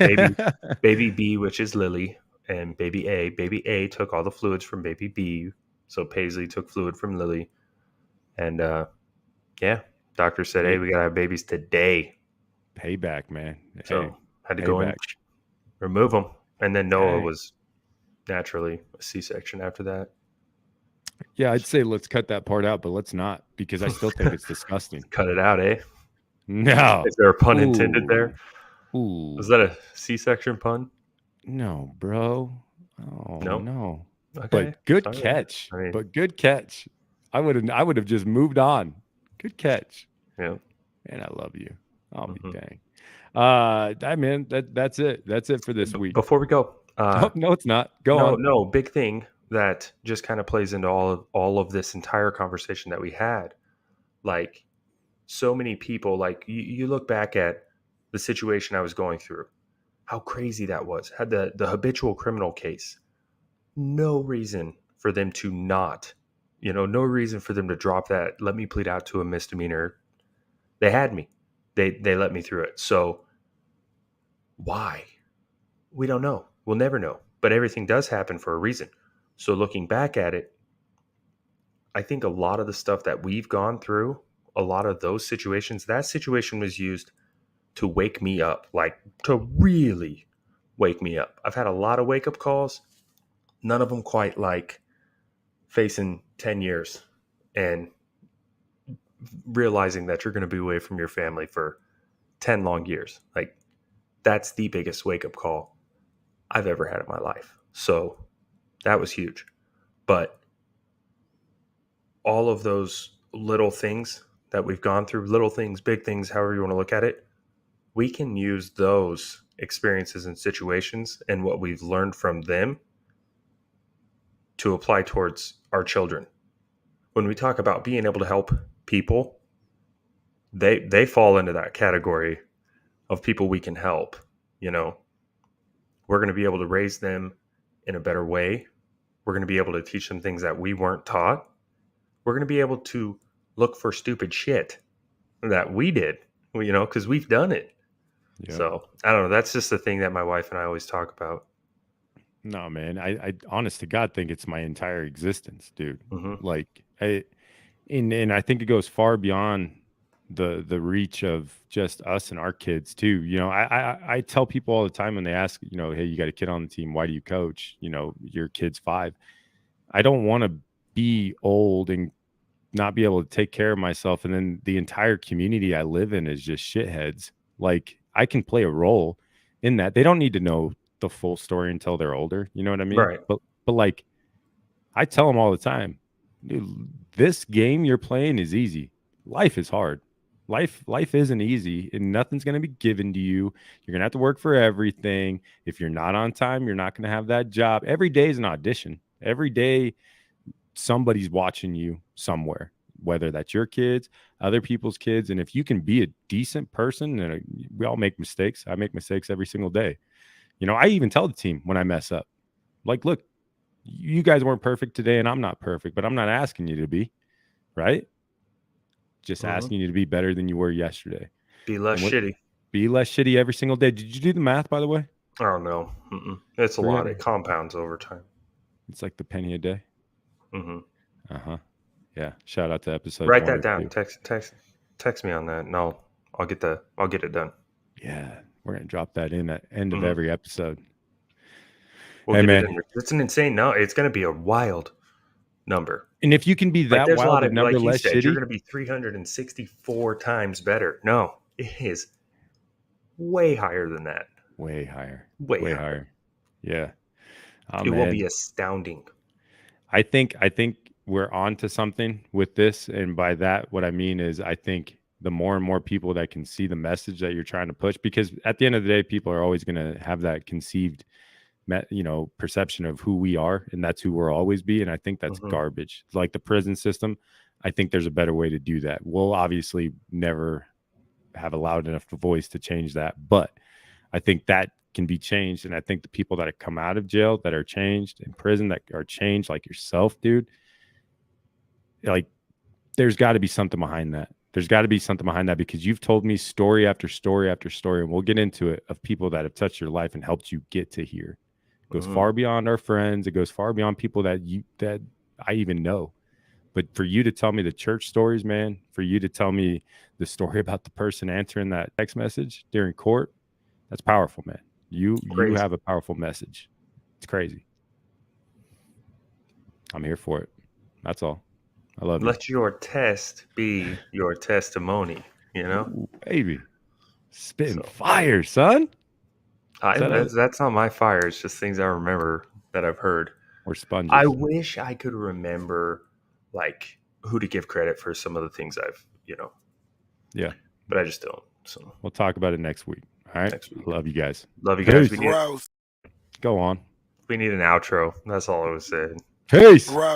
baby B, which is Lily, and baby A. Baby A took all the fluids from baby B. So Paisley took fluid from Lily, and yeah, doctor said, "Hey, we gotta have babies today." Payback, man. So Hey, had to go in, payback. remove them, and then Noah Hey. was naturally a C-section after that. Yeah, I'd say let's cut that part out, but let's not because I still think it's disgusting. Cut it out, eh? No. Is there a pun intended there? Ooh. Was that a C-section pun? No, bro. Oh No. no. Okay. But good Sorry. catch. I mean, But good catch. I would have just moved on. Good catch. yeah. Man, I love you. I'll Mhm. be dang. I mean that's it. That's it for this week. Before we go, Oh, no, it's not. Go on. no, big thing that just kind of plays into all of this entire conversation that we had. Like, so many people, like you look back at the situation I was going through, how crazy that was. Had the habitual criminal case, no reason for them to not, no reason for them to drop that. Let me plead out to a misdemeanor. They had me. They let me through it. So why? We don't know. We'll never know. But everything does happen for a reason. So looking back at it, I think a lot of the stuff that we've gone through, a lot of those situations, that situation was used to wake me up, like to really wake me up. I've had a lot of wake up calls, none of them quite like facing 10 years and realizing that you're going to be away from your family for 10 long years. Like, that's the biggest wake up call I've ever had in my life. So that was huge. But all of those little things that we've gone through, little things, big things, however you want to look at it, we can use those experiences and situations and what we've learned from them to apply towards our children. When we talk about being able to help people, they fall into that category of people we can help. We're going to be able to raise them in a better way. We're going to be able to teach them things that we weren't taught. We're going to be able to look for stupid shit that we did, because we've done it. Yeah. So I don't know. That's just the thing that my wife and I always talk about. No, man. I honest to God think it's my entire existence, dude. Mm-hmm. Like and I think it goes far beyond the reach of just us and our kids too. I tell people all the time when they ask, hey, you got a kid on the team, why do you coach? Your kid's 5. I don't want to be old and not be able to take care of myself, and then the entire community I live in is just shitheads. Like, I can play a role in that. They don't need to know the full story until they're older. You know what I mean? Right. But like, I tell them all the time, dude, this game you're playing is easy. Life is hard. Life isn't easy, and nothing's going to be given to you. You're going to have to work for everything. If you're not on time, you're not going to have that job. Every day is an audition. Every day somebody's watching you somewhere, whether that's your kids, other people's kids. And if you can be a decent person, and we all make mistakes. I make mistakes every single day. I even tell the team when I mess up, like, look, you guys weren't perfect today and I'm not perfect, but I'm not asking you to be, right? Just Mm-hmm. asking you to be better than you were yesterday. Be less shitty. Be less shitty every single day. Did you do the math, by the way? Oh, no. Mm-mm. It's a lot. It compounds over time. It's like the penny a day. Mm-hmm. Uh-huh. Yeah. Shout out to episode Write 1 that or down. 2. Text me on that, and I'll get it done. Yeah. We're going to drop that in at end of every episode. We'll get it in. It's an insane number. It's going to be a wild number. And if you can be that wild, a number less shitty, you're going to be 364 times better. No, it is way higher than that. Way higher. Way higher. Yeah. It will be astounding. I think we're on to something with this. And by that, what I mean is, I think the more and more people that can see the message that you're trying to push, because at the end of the day, people are always going to have that conceived perception of who we are, and that's who we'll always be. And I think that's garbage. Like the prison system, I think there's a better way to do that. We'll obviously never have a loud enough voice to change that, but I think that can be changed. And I think the people that have come out of jail that are changed, in prison that are changed, like yourself, dude, like, there's got to be something behind that. There's got to be something behind that, because you've told me story after story after story, and we'll get into it, of people that have touched your life and helped you get to here. It goes far beyond our friends. It goes far beyond people that I even know. But for you to tell me the church stories, man, for you to tell me the story about the person answering that text message during court, that's powerful, man. You have a powerful message. It's crazy. I'm here for it. That's all. I love you. Let your test be your testimony, Ooh, baby. Spitting fire, son. That's not my fire. It's just things I remember that I've heard. We're sponges. I wish I could remember, like, who to give credit for some of the things I've, Yeah. But I just don't. So we'll talk about it next week. All right. Next week. Love you guys. Love you guys. Go on. We need an outro. That's all I was saying. Peace. Gross.